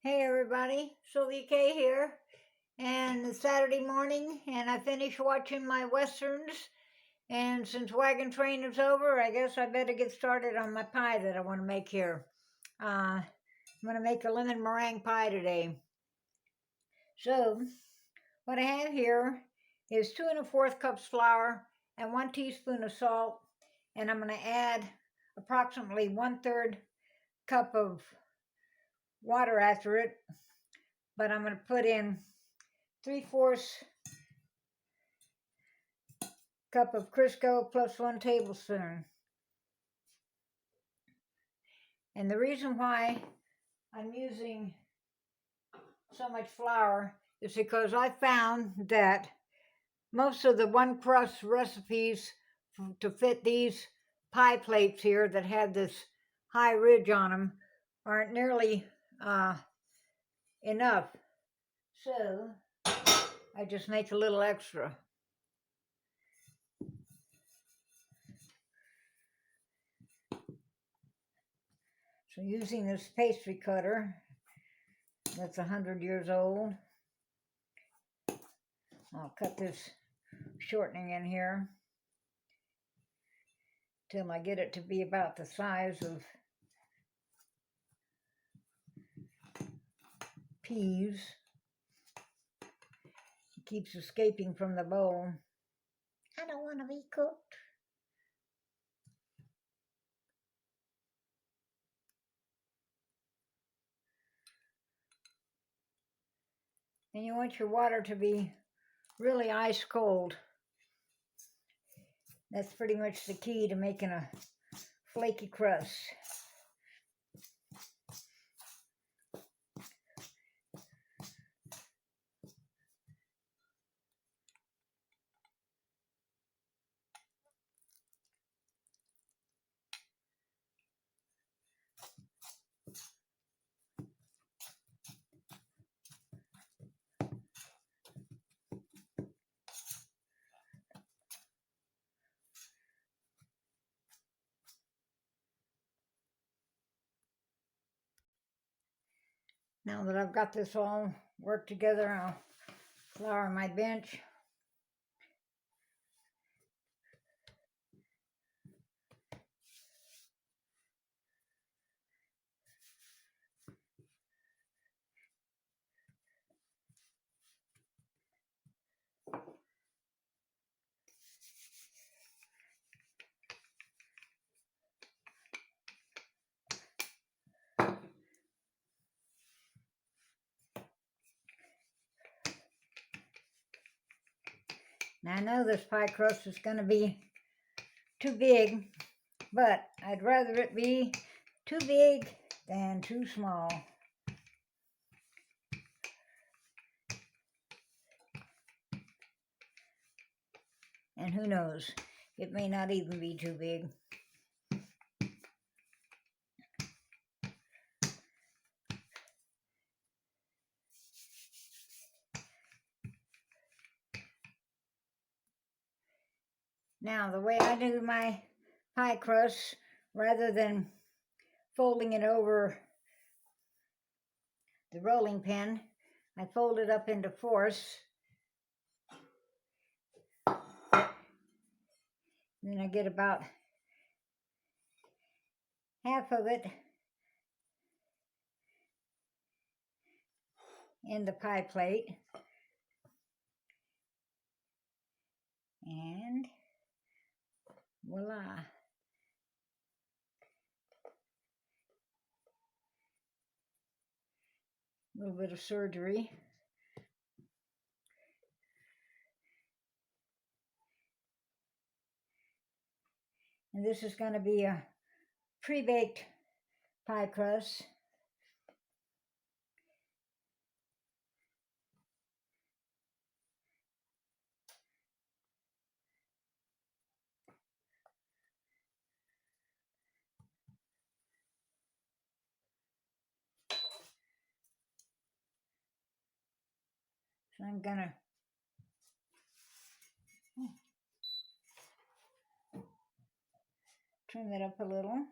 Hey everybody, Sylvia K here, and it's Saturday morning, and I finished watching my westerns, and since wagon train is over, I guess I better get started on my pie that I want to make here. I'm going to make a lemon meringue pie today. So, what I have here is 2 1/4 cups flour and 1 teaspoon of salt, and I'm going to add approximately 1/3 cup of water after it, but I'm going to put in 3/4 cup of Crisco plus 1 tablespoon. And the reason why I'm using so much flour is because I found that most of the one crust recipes to fit these pie plates here that have this high ridge on them aren't nearly enough. So I just make a little extra. So using this pastry cutter that's 100 years old, I'll cut this shortening in here till I get it to be about the size of peas. It keeps escaping from the bowl. I don't want to be cooked. And you want your water to be really ice cold. That's pretty much the key to making a flaky crust. Now that I've got this all worked together, I'll flour my bench. Now I know this pie crust is going to be too big, but I'd rather it be too big than too small. And who knows, it may not even be too big. Now, the way I do my pie crust, rather than folding it over the rolling pin, I fold it up into fourths. Then I get about half of it in the pie plate. And voila. A little bit of surgery. And this is going to be a pre-baked pie crust. So I'm going to trim it up a little.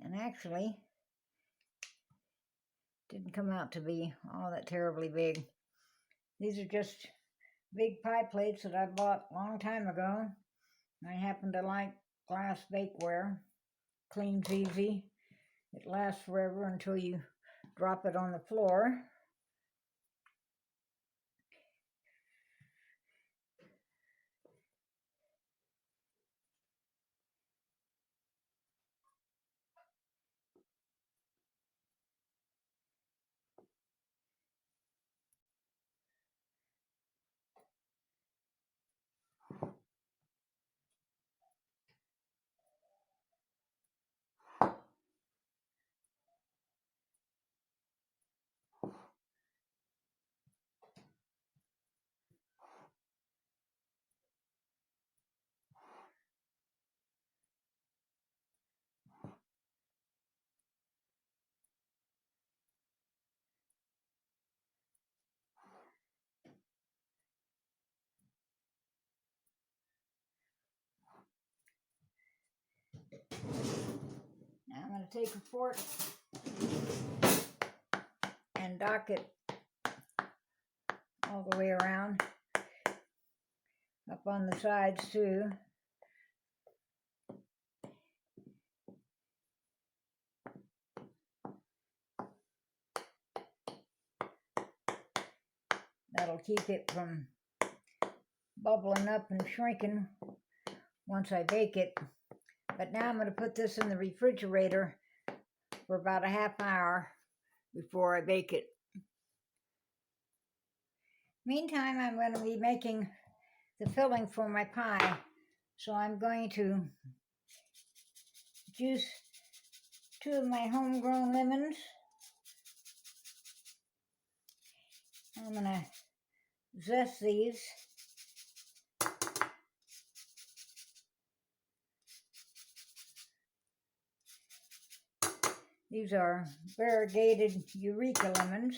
And actually, didn't come out to be all that terribly big. These are just big pie plates that I bought a long time ago. I happen to like glass bakeware. Cleans easy. It lasts forever until you drop it on the floor. Now I'm going to take a fork and dock it all the way around, up on the sides too. That'll keep it from bubbling up and shrinking once I bake it. But now I'm going to put this in the refrigerator for about a half hour before I bake it. Meantime, I'm going to be making the filling for my pie. So I'm going to juice 2 of my homegrown lemons. I'm going to zest these. These are variegated Eureka lemons.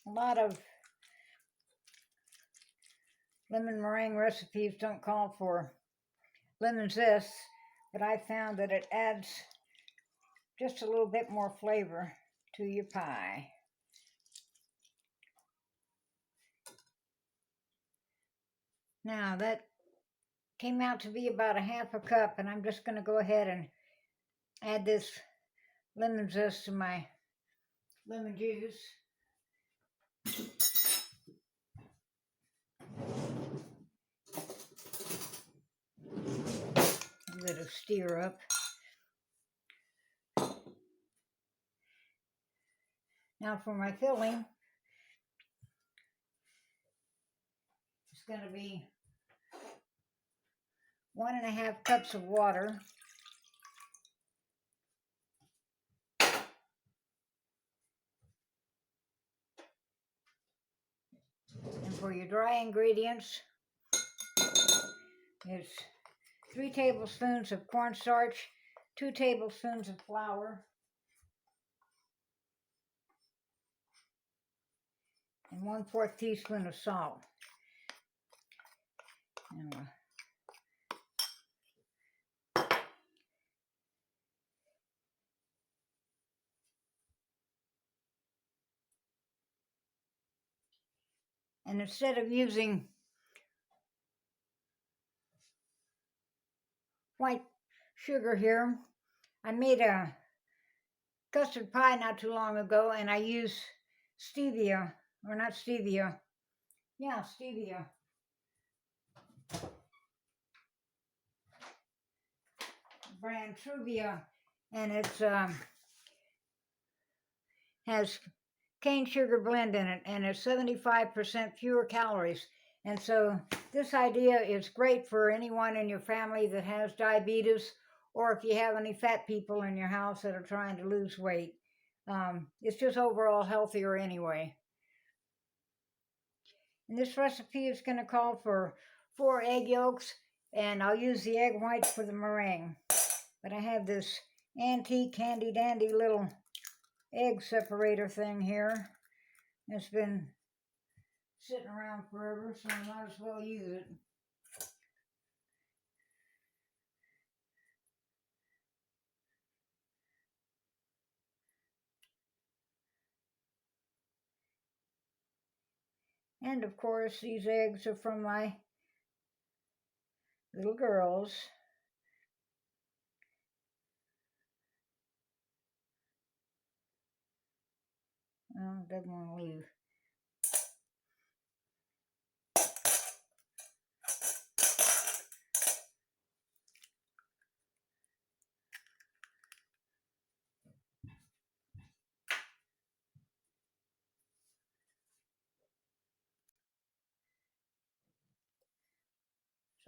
A lot of lemon meringue recipes don't call for lemon zest, but I found that it adds just a little bit more flavor to your pie. Now that came out to be about a half a cup, and I'm just going to go ahead and add this lemon zest to my lemon juice. Give it a stir up. Now for my filling, it's going to be 1.5 cups of water. And for your dry ingredients, is 3 tablespoons of cornstarch, 2 tablespoons of flour, and 1/4 teaspoon of salt. And instead of using white sugar here, I made a custard pie not too long ago, and I use stevia, or not stevia, yeah, stevia. Brand TRUVIA and it's has cane sugar blend in it, and it's 75% fewer calories. And so this idea is great for anyone in your family that has diabetes, or if you have any fat people in your house that are trying to lose weight. It's just overall healthier anyway. And this recipe is going to call for 4 egg yolks, and I'll use the egg whites for the meringue. But I have this antique handy dandy little egg separator thing here. It's been sitting around forever, so I might as well use it. And of course, these eggs are from my little girls. Well, it doesn't want to leave.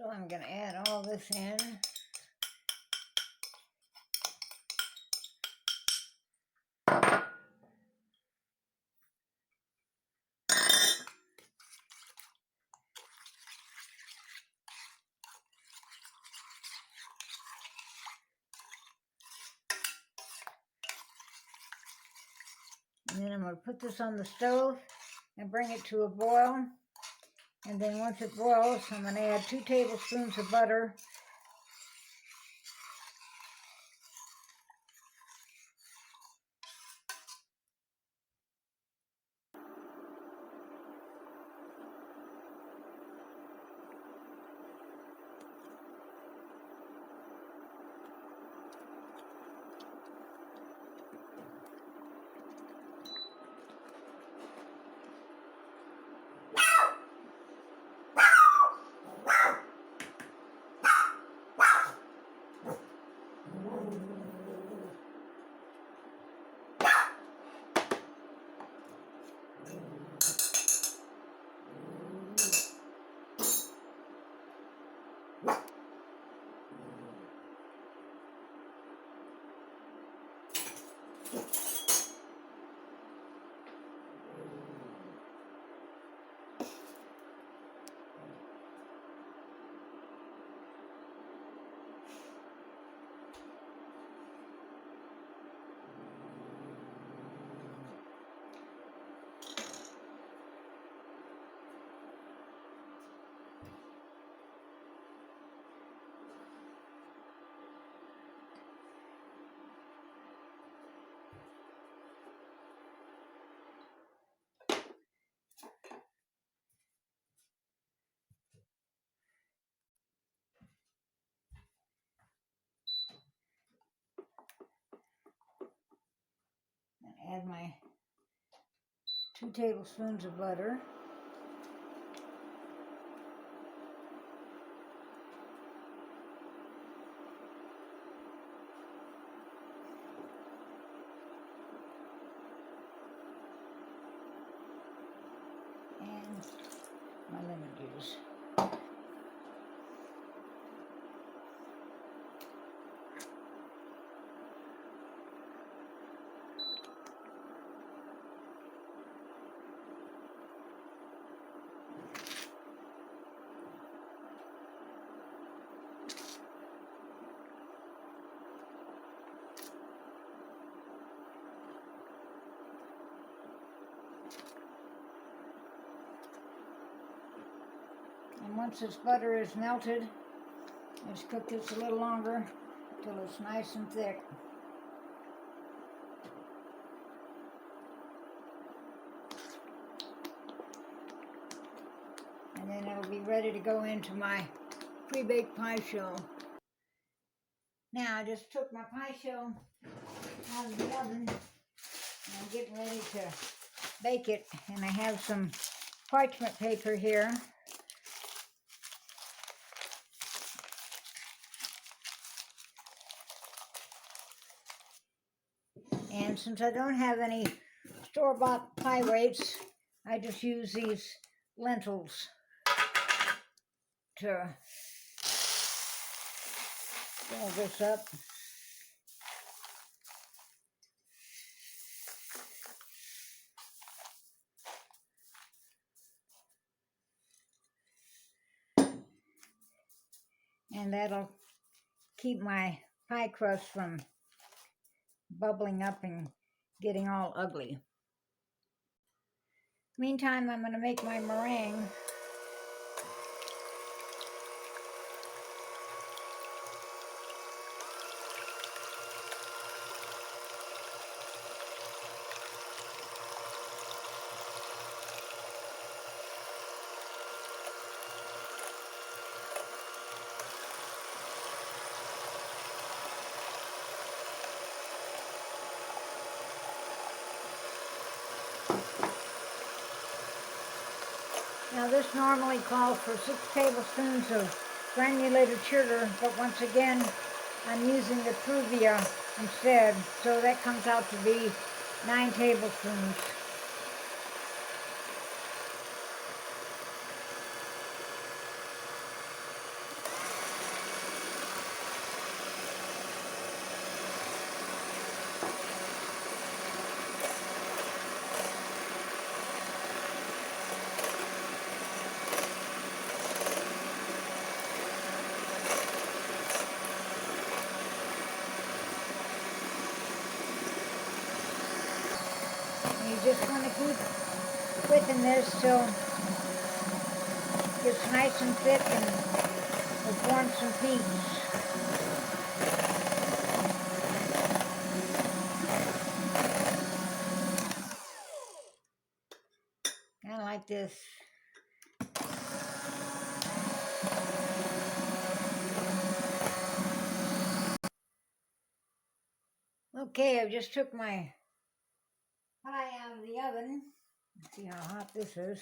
So I'm going to add all this in. And then I'm going to put this on the stove and bring it to a boil. And then once it boils, I'm going to add 2 tablespoons of butter. And add my 2 tablespoons of butter. And my lemon juice. And once this butter is melted, let's cook this a little longer until it's nice and thick. And then it'll be ready to go into my pre-baked pie shell. Now I just took my pie shell out of the oven and I'm getting ready to bake it. And I have some parchment paper here. And since I don't have any store-bought pie weights, I just use these lentils to fill this up. And that'll keep my pie crust from bubbling up and getting all ugly. Meantime, I'm going to make my meringue. Now this normally calls for 6 tablespoons of granulated sugar, but once again, I'm using the TRUVIA instead, so that comes out to be 9 tablespoons. You just want to keep whipping this till it gets nice and thick and will form some peaks. Kind of like this. Okay, I just took my pie out of the oven. Let's see how hot this is.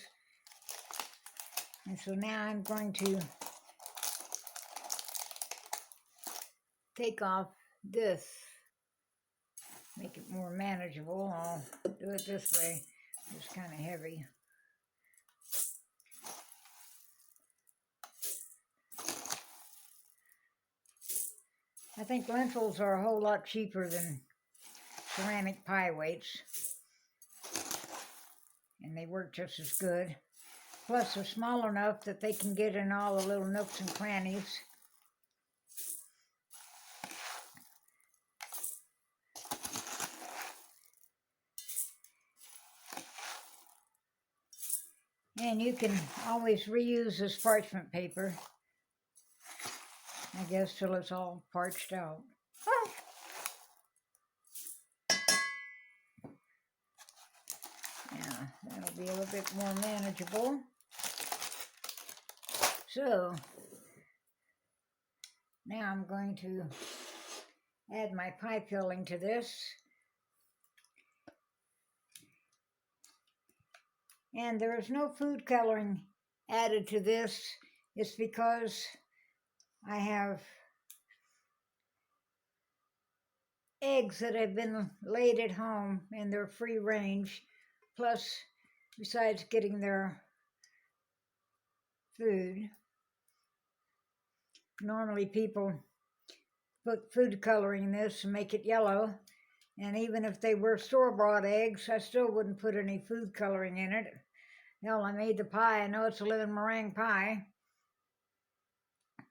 And so now I'm going to take off this, make it more manageable. I'll do it this way. It's kind of heavy. I think lentils are a whole lot cheaper than ceramic pie weights, and they work just as good. Plus, they're small enough that they can get in all the little nooks and crannies. And you can always reuse this parchment paper, I guess, till it's all parched out. Yeah, that'll be a little bit more manageable. So, now I'm going to add my pie filling to this. And there is no food coloring added to this. It's because I have eggs that have been laid at home and they're free range. Plus, besides getting their food, normally people put food coloring in this and make it yellow. And even if they were store-bought eggs, I still wouldn't put any food coloring in it. Hell, I made the pie. I know it's a lemon meringue pie.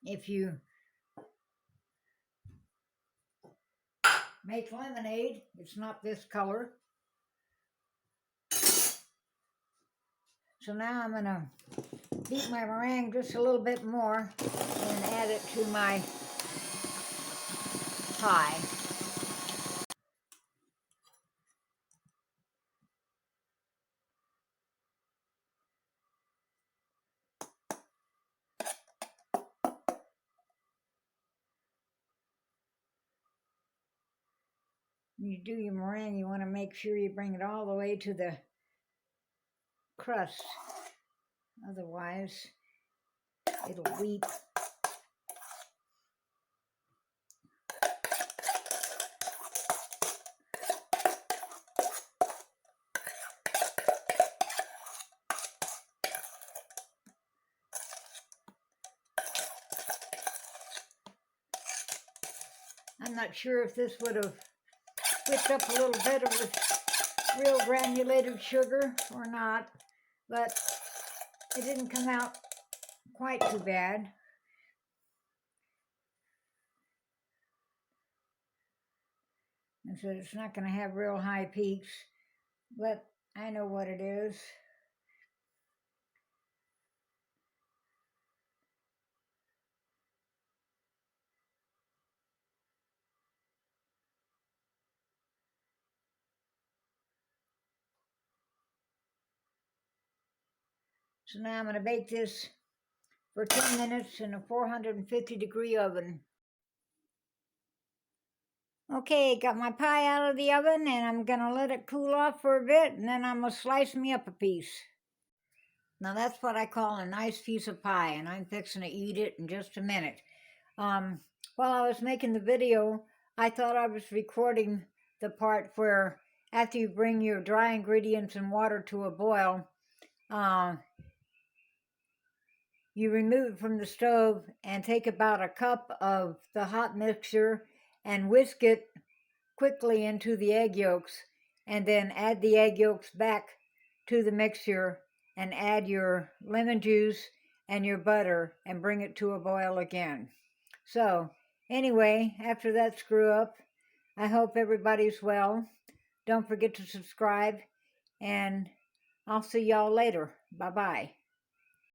If you make lemonade, it's not this color. So now I'm going to beat my meringue just a little bit more and add it to my pie. When you do your meringue, you want to make sure you bring it all the way to the crust. Otherwise, it'll weep. I'm not sure if this would have whipped up a little better with real granulated sugar or not, but it didn't come out quite too bad. And so it's not going to have real high peaks, but I know what it is. So now I'm going to bake this for 10 minutes in a 450-degree oven. Okay, got my pie out of the oven, and I'm going to let it cool off for a bit, and then I'm going to slice me up a piece. Now that's what I call a nice piece of pie, and I'm fixing to eat it in just a minute. While I was making the video, I thought I was recording the part where after you bring your dry ingredients and water to a boil, you remove it from the stove and take about a cup of the hot mixture and whisk it quickly into the egg yolks, and then add the egg yolks back to the mixture and add your lemon juice and your butter and bring it to a boil again. So anyway, after that screw up, I hope everybody's well. Don't forget to subscribe, and I'll see y'all later. Bye-bye.